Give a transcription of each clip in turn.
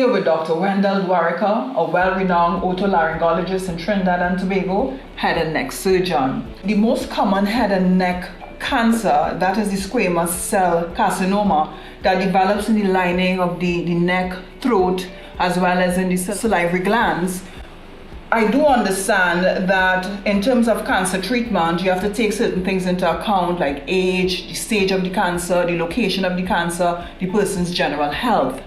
here with Dr. Wendell Dwarika, a well-renowned otolaryngologist in Trinidad and Tobago, head and neck surgeon. The most common head and neck cancer, that is the squamous cell carcinoma, that develops in the lining of the neck, throat, as well as in the salivary glands. I do understand that in terms of cancer treatment, you have to take certain things into account, like age, the stage of the cancer, the location of the cancer, the person's general health.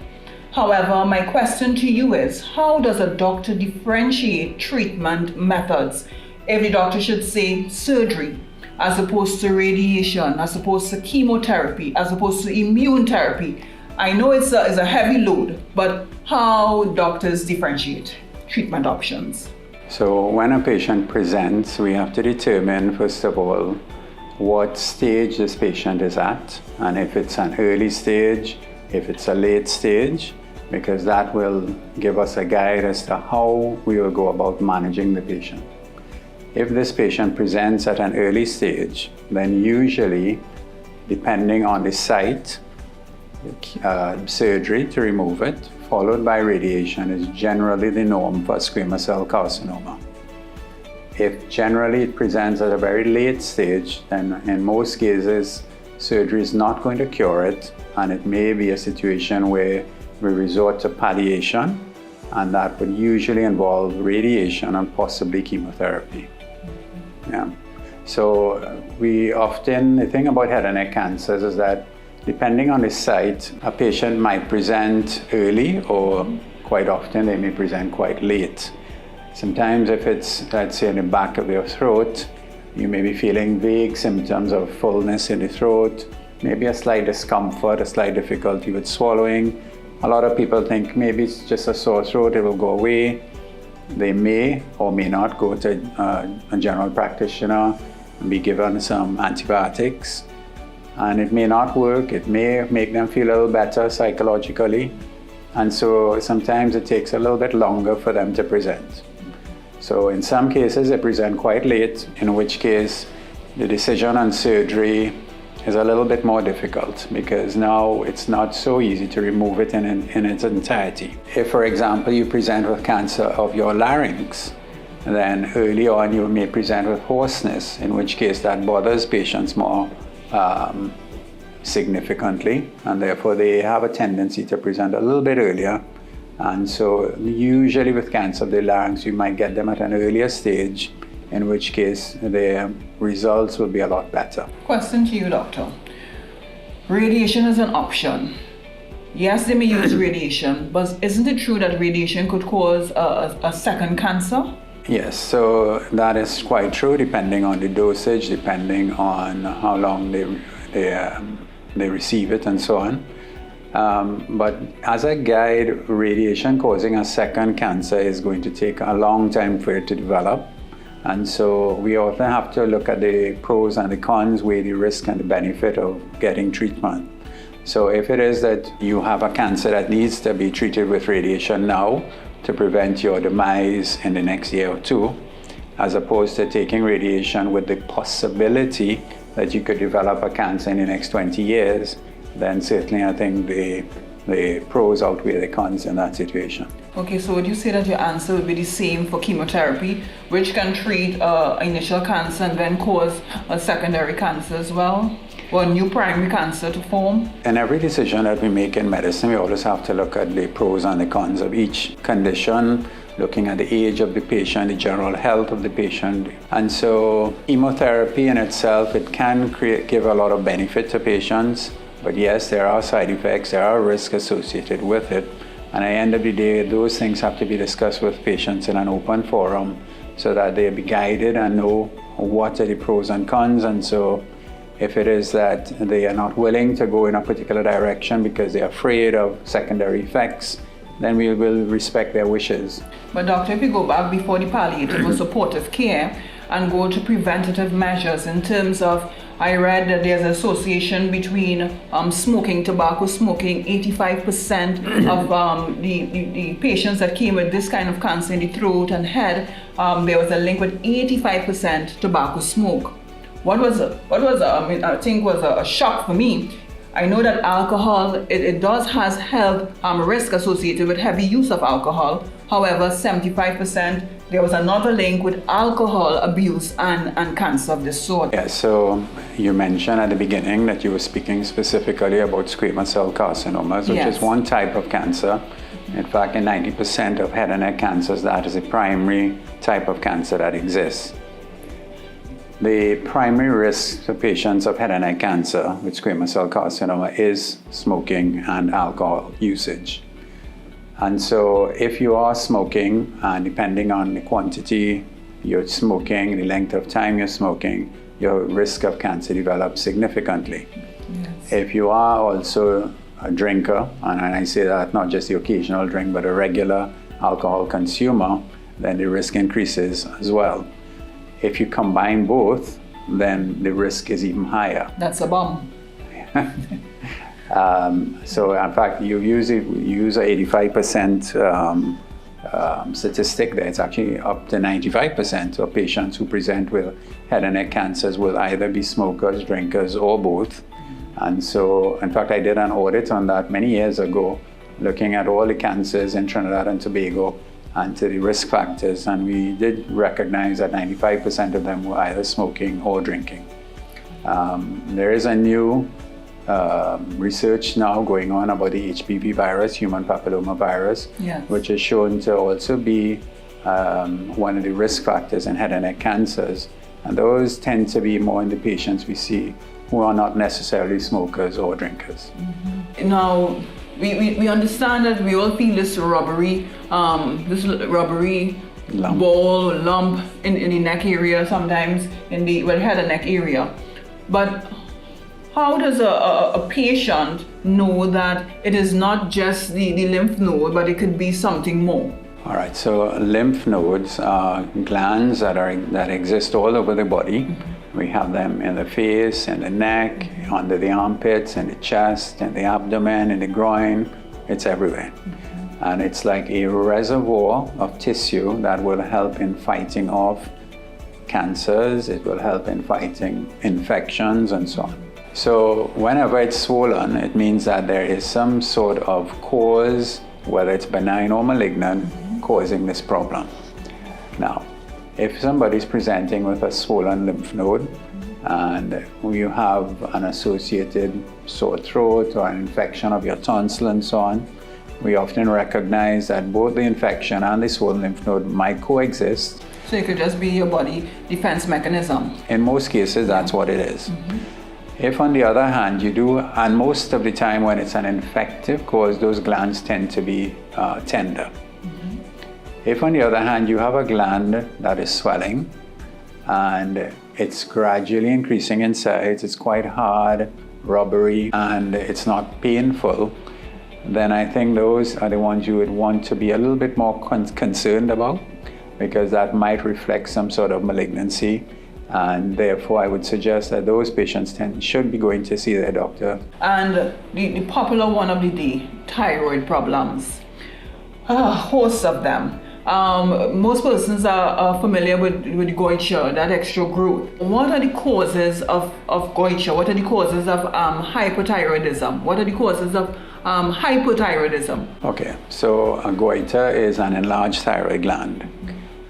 However, my question to you is, how does a doctor differentiate treatment methods? If the doctor should say surgery, as opposed to radiation, as opposed to chemotherapy, as opposed to immune therapy. I know it's a heavy load, but how doctors differentiate treatment options? So when a patient presents, we have to determine, first of all, what stage this patient is at, and if it's an early stage, if it's a late stage, because that will give us a guide as to how we will go about managing the patient. If this patient presents at an early stage, then usually, depending on the site, surgery to remove it, followed by radiation, is generally the norm for squamous cell carcinoma. If generally it presents at a very late stage, then in most cases, surgery is not going to cure it, and it may be a situation where we resort to palliation, and that would usually involve radiation and possibly chemotherapy. Yeah. So the thing about head and neck cancers is that depending on the site, a patient might present early, or quite often they may present quite late. Sometimes if it's, let's say, in the back of your throat, you may be feeling vague symptoms of fullness in the throat, maybe a slight discomfort, a slight difficulty with swallowing. A lot of people think maybe it's just a sore throat, it will go away. They may or may not go to a general practitioner and be given some antibiotics. And it may not work, it may make them feel a little better psychologically. And so sometimes it takes a little bit longer for them to present. So in some cases they present quite late, in which case the decision on surgery is a little bit more difficult, because now it's not so easy to remove it in its entirety. If, for example, you present with cancer of your larynx, then early on you may present with hoarseness, in which case that bothers patients more significantly, and therefore they have a tendency to present a little bit earlier. And so usually with cancer of the larynx, you might get them at an earlier stage, in which case the results will be a lot better. Question to you, doctor. Radiation is an option. Yes, they may use radiation, but isn't it true that radiation could cause a second cancer? Yes, so that is quite true, depending on the dosage, depending on how long they receive it and so on. But as a guide, radiation causing a second cancer is going to take a long time for it to develop. And so we often have to look at the pros and the cons, weigh the risk and the benefit of getting treatment. So if it is that you have a cancer that needs to be treated with radiation now to prevent your demise in the next year or two, as opposed to taking radiation with the possibility that you could develop a cancer in the next 20 years, then certainly I think the pros outweigh the cons in that situation. Okay, so would you say that your answer would be the same for chemotherapy, which can treat initial cancer and then cause a secondary cancer as well, or a new primary cancer to form? In every decision that we make in medicine, we always have to look at the pros and the cons of each condition, looking at the age of the patient, the general health of the patient. And so chemotherapy in itself, it can give a lot of benefit to patients, but yes, there are side effects, there are risks associated with it. And at the end of the day, those things have to be discussed with patients in an open forum so that they be guided and know what are the pros and cons. And so if it is that they are not willing to go in a particular direction because they're afraid of secondary effects, then we will respect their wishes. But doctor, if you go back before the palliative or supportive care and go to preventative measures in terms of, I read that there's an association between smoking, tobacco smoking. 85% of the patients that came with this kind of cancer in the throat and head, there was a link with 85% tobacco smoke. What was I think was a shock for me I know that alcohol, it does has health risk associated with heavy use of alcohol. However, 75%, there was another link with alcohol abuse and cancer of this sort. Yeah, so you mentioned at the beginning that you were speaking specifically about squamous cell carcinomas, which Yes. is one type of cancer. In fact, in 90% of head and neck cancers, that is a primary type of cancer that exists. The primary risk to patients of head and neck cancer with squamous cell carcinoma is smoking and alcohol usage. And so if you are smoking, and depending on the quantity you're smoking, the length of time you're smoking, your risk of cancer develops significantly. Yes. If you are also a drinker, and I say that not just the occasional drink, but a regular alcohol consumer, then the risk increases as well. If you combine both, then the risk is even higher. That's a bomb. So in fact, you use a 85% statistic there. It's actually up to 95% of patients who present with head and neck cancers will either be smokers, drinkers, or both. And so, in fact, I did an audit on that many years ago, looking at all the cancers in Trinidad and Tobago and to the risk factors, and we did recognize that 95% of them were either smoking or drinking. There is a new research now going on about the HPV virus, human papilloma virus, Yes. which is shown to also be one of the risk factors in head and neck cancers. And those tend to be more in the patients we see who are not necessarily smokers or drinkers. Mm-hmm. Now, we understand that we all feel this rubbery Lump. ball or lump in the neck area, sometimes in the head and neck area. But how does a patient know that it is not just the lymph node, but it could be something more? All right, so lymph nodes are glands that exist all over the body. Mm-hmm. We have them in the face, in the neck, under the armpits, in the chest, in the abdomen, in the groin. It's everywhere. Mm-hmm. And it's like a reservoir of tissue that will help in fighting off cancers. It will help in fighting infections and so on. So whenever it's swollen, it means that there is some sort of cause, whether it's benign or malignant, causing this problem. Now, if somebody's presenting with a swollen lymph node and you have an associated sore throat or an infection of your tonsil and so on, we often recognize that both the infection and the swollen lymph node might coexist. So it could just be your body defense mechanism. In most cases, that's what it is. Mm-hmm. If on the other hand you do, and most of the time when it's an infective cause, those glands tend to be tender. Mm-hmm. If on the other hand you have a gland that is swelling and it's gradually increasing in size, it's quite hard, rubbery, and it's not painful, then I think those are the ones you would want to be a little bit more concerned about, because that might reflect some sort of malignancy. And therefore, I would suggest that those patients should be going to see their doctor. And the popular one of the day, thyroid problems. Hosts of them. Most persons are familiar with goiter, that extra growth. What are the causes of goiter? What are the causes of hypothyroidism? What are the causes of hypothyroidism? Okay, so a goiter is an enlarged thyroid gland.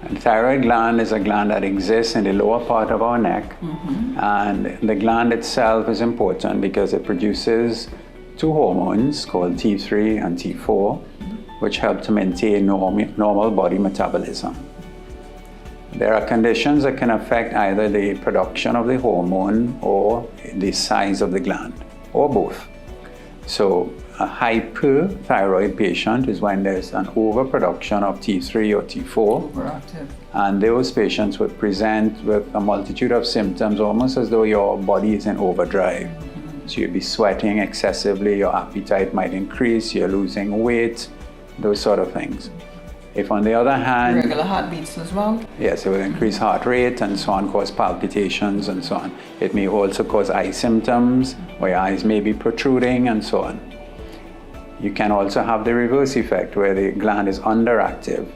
And thyroid gland is a gland that exists in the lower part of our neck. Mm-hmm. And the gland itself is important because it produces two hormones called T3 and T4, which help to maintain normal body metabolism. There are conditions that can affect either the production of the hormone or the size of the gland, or both. So a hyperthyroid patient is when there's an overproduction of T3 or T4. Overactive. And those patients would present with a multitude of symptoms, almost as though your body is in overdrive. Mm-hmm. So you'd be sweating excessively, your appetite might increase, you're losing weight, those sort of things. If on the other hand... Regular heartbeats as well? Yes, it will increase heart rate and so on, cause palpitations and so on. It may also cause eye symptoms, where your eyes may be protruding and so on. You can also have the reverse effect, where the gland is underactive,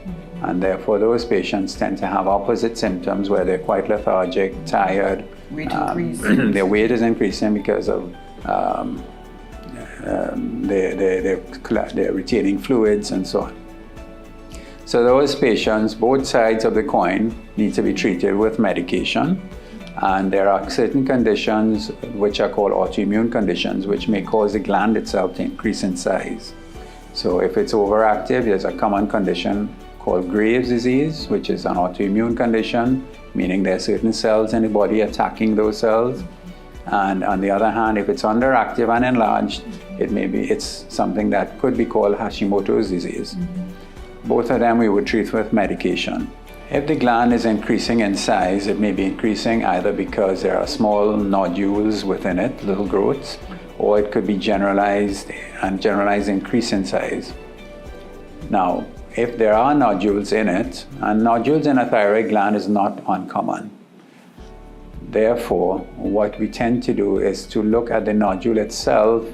and therefore those patients tend to have opposite symptoms, where they're quite lethargic, tired. Weight increase. Their weight is increasing because of they're retaining fluids and so on. So those patients, both sides of the coin, need to be treated with medication. And there are certain conditions which are called autoimmune conditions, which may cause the gland itself to increase in size. So if it's overactive, there's a common condition called Graves' disease, which is an autoimmune condition, meaning there are certain cells in the body attacking those cells. And on the other hand, if it's underactive and enlarged, it's something that could be called Hashimoto's disease. Both of them we would treat with medication. If the gland is increasing in size, it may be increasing either because there are small nodules within it, little growths, or it could be generalized increase in size. Now, if there are nodules in it, and nodules in a thyroid gland is not uncommon. Therefore, what we tend to do is to look at the nodule itself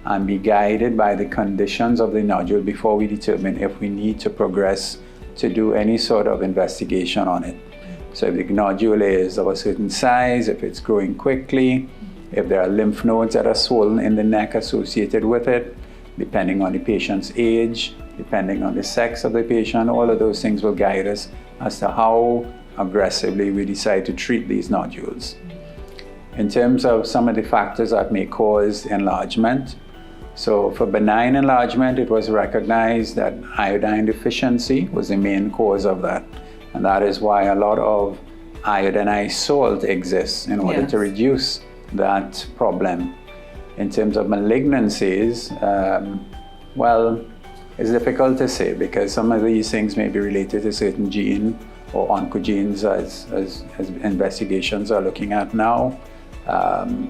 and be guided by the conditions of the nodule before we determine if we need to progress to do any sort of investigation on it. So if the nodule is of a certain size, if it's growing quickly, if there are lymph nodes that are swollen in the neck associated with it, depending on the patient's age, depending on the sex of the patient, all of those things will guide us as to how aggressively we decide to treat these nodules. In terms of some of the factors that may cause enlargement, so for benign enlargement, it was recognized that iodine deficiency was the main cause of that. And that is why a lot of iodinized salt exists in order to reduce that problem. In terms of malignancies, it's difficult to say because some of these things may be related to certain gene or oncogenes as investigations are looking at now.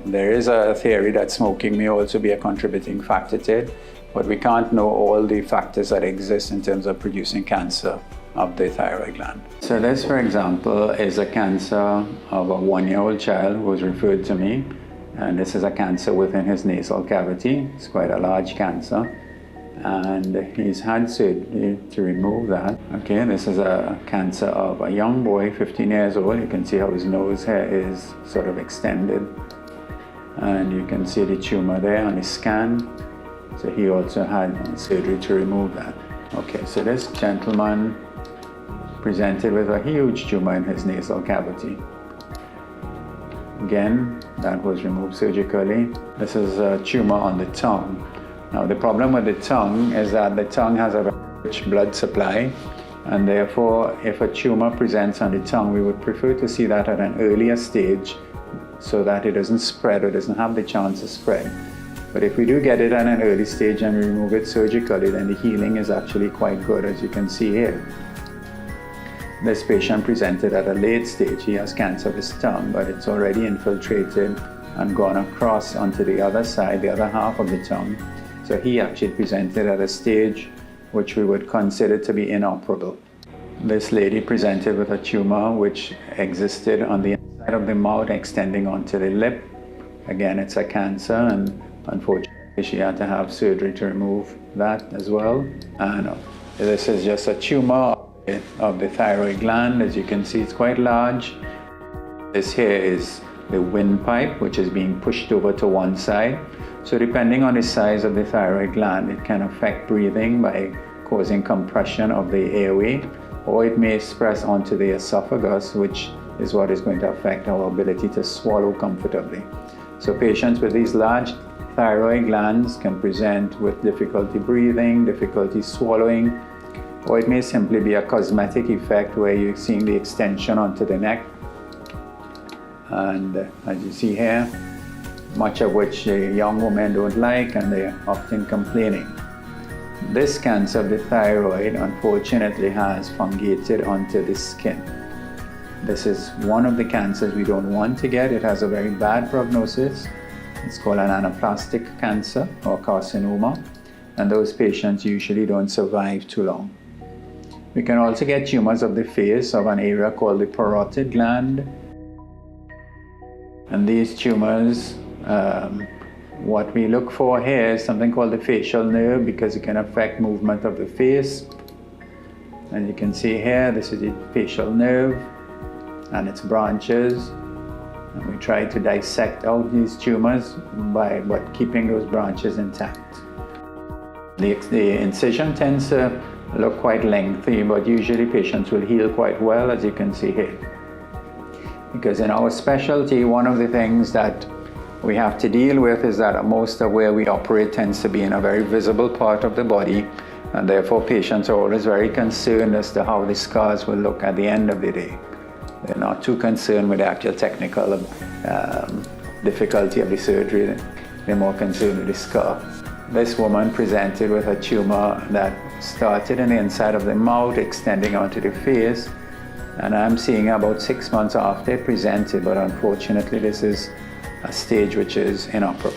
There is a theory that smoking may also be a contributing factor to it, but we can't know all the factors that exist in terms of producing cancer of the thyroid gland. So this, for example, is a cancer of a 1-year-old child who was referred to me, and this is a cancer within his nasal cavity. It's quite a large cancer, and he's had surgery to remove that. Okay, this is a cancer of a young boy, 15 years old. You can see how his nose hair is sort of extended, and you can see the tumor there on his scan. So he also had surgery to remove that. Okay, so this gentleman presented with a huge tumor in his nasal cavity. Again, that was removed surgically. This is a tumor on the tongue. Now, the problem with the tongue is that the tongue has a very rich blood supply, and therefore, if a tumor presents on the tongue, we would prefer to see that at an earlier stage so that it doesn't spread or doesn't have the chance to spread. But if we do get it at an early stage and remove it surgically, then the healing is actually quite good, as you can see here. This patient presented at a late stage. He has cancer of his tongue, but it's already infiltrated and gone across onto the other side, the other half of the tongue. So he actually presented at a stage which we would consider to be inoperable. This lady presented with a tumor which existed on the inside of the mouth, extending onto the lip. Again, it's a cancer, and unfortunately she had to have surgery to remove that as well. And this is just a tumor of the thyroid gland. As you can see, it's quite large. This here is the windpipe, which is being pushed over to one side. So depending on the size of the thyroid gland, it can affect breathing by causing compression of the airway, or it may express onto the esophagus, which is what is going to affect our ability to swallow comfortably. So patients with these large thyroid glands can present with difficulty breathing, difficulty swallowing, or it may simply be a cosmetic effect where you're seeing the extension onto the neck. And as you see here, much of which the young women don't like, and they're often complaining. This cancer of the thyroid unfortunately has fungated onto the skin. This is one of the cancers we don't want to get. It has a very bad prognosis. It's called an anaplastic cancer or carcinoma, and those patients usually don't survive too long. We can also get tumors of the face of an area called the parotid gland. And these tumors, what we look for here is something called the facial nerve, because it can affect movement of the face. And you can see here, this is the facial nerve and its branches. And we try to dissect out these tumors but keeping those branches intact. The incision tends to look quite lengthy, but usually patients will heal quite well, as you can see here. Because in our specialty, one of the things that we have to deal with is that most of where we operate tends to be in a very visible part of the body, and therefore patients are always very concerned as to how the scars will look at the end of the day. They're not too concerned with the actual technical difficulty of the surgery. They're more concerned with the scar. This woman presented with a tumor that started in the inside of the mouth, extending onto the face, and I'm seeing about 6 months after it presented, but unfortunately this is a stage which is inoperable.